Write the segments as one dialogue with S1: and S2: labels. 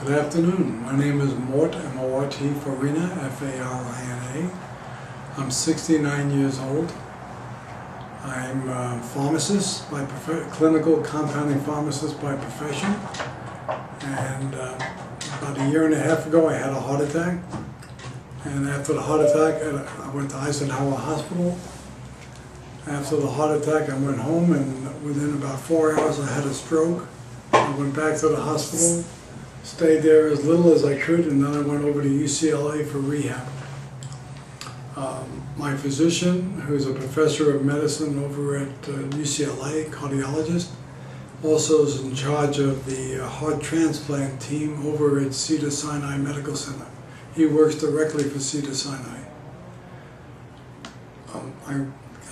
S1: Good afternoon. My name is Mort, M-O-R-T, Farina, F-A-R-I-N-A. I'm 69 years old. I'm a pharmacist by clinical compounding pharmacist by profession. And about a year and a half ago, I had a heart attack. And after the heart attack, I went to Eisenhower Hospital. After the heart attack, I went home, and within about 4 hours, I had a stroke. I went back to the hospital, stayed there as little as I could, and then I went over to UCLA for rehab. My physician, who's a professor of medicine over at UCLA, cardiologist, also is in charge of the heart transplant team over at Cedars-Sinai Medical Center. He works directly for Cedars-Sinai.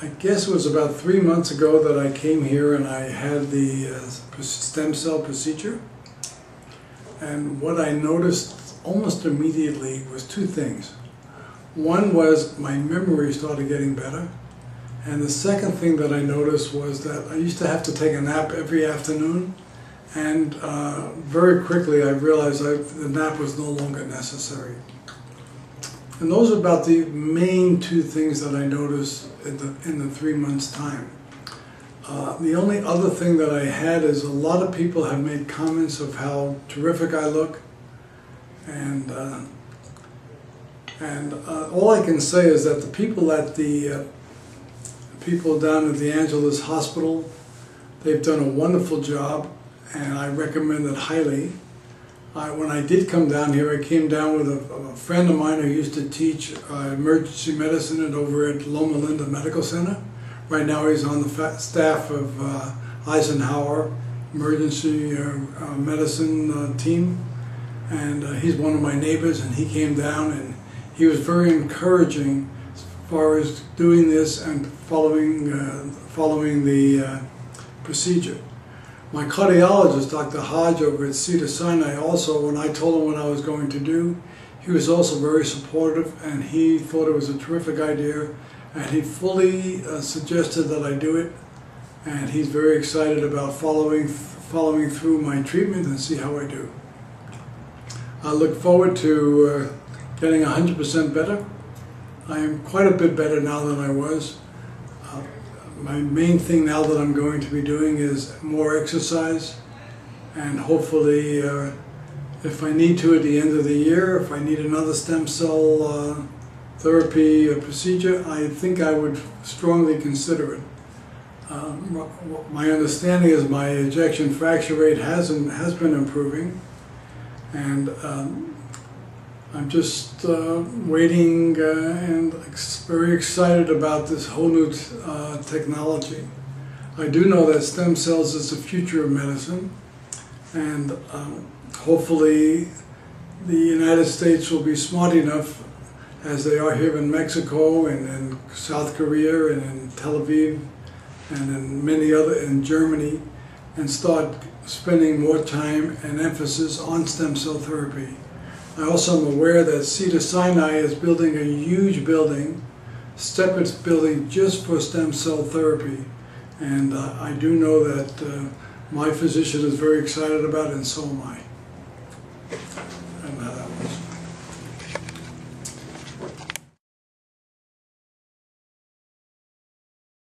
S1: I guess it was about 3 months ago that I came here and I had the stem cell procedure. And what I noticed almost immediately was two things. One was my memory started getting better. And the second thing that I noticed was that I used to have to take a nap every afternoon. And very quickly I realized the nap was no longer necessary. And those are about the main two things that I noticed in the 3 months' time. The only other thing that I had is a lot of people have made comments of how terrific I look, and all I can say is that the people down at the Angeles Hospital, they've done a wonderful job, and I recommend it highly. When I did come down here, I came down with a friend of mine who used to teach emergency medicine over at Loma Linda Medical Center. Right now he's on the staff of Eisenhower Emergency Medicine team. And he's one of my neighbors, and he came down and he was very encouraging as far as doing this and following the procedure. My cardiologist, Dr. Hodge over at Cedars-Sinai, also, when I told him what I was going to do, he was also very supportive, and he thought it was a terrific idea, and he fully suggested that I do it, and he's very excited about following through my treatment and see how I do. I look forward to getting 100% better. I am quite a bit better now than I was. My main thing now that I'm going to be doing is more exercise, and hopefully if I need to at the end of the year, if I need another stem cell therapy procedure, I think I would strongly consider it. My understanding is my ejection fraction rate has been improving, and I'm just waiting and very excited about this whole new technology. I do know that stem cells is the future of medicine, and hopefully the United States will be smart enough, as they are here in Mexico and in South Korea and in Tel Aviv and in Germany, and start spending more time and emphasis on stem cell therapy. I also am aware that Cedars-Sinai is building a huge building, separate building just for stem cell therapy. And I do know that my physician is very excited about it, and so am I.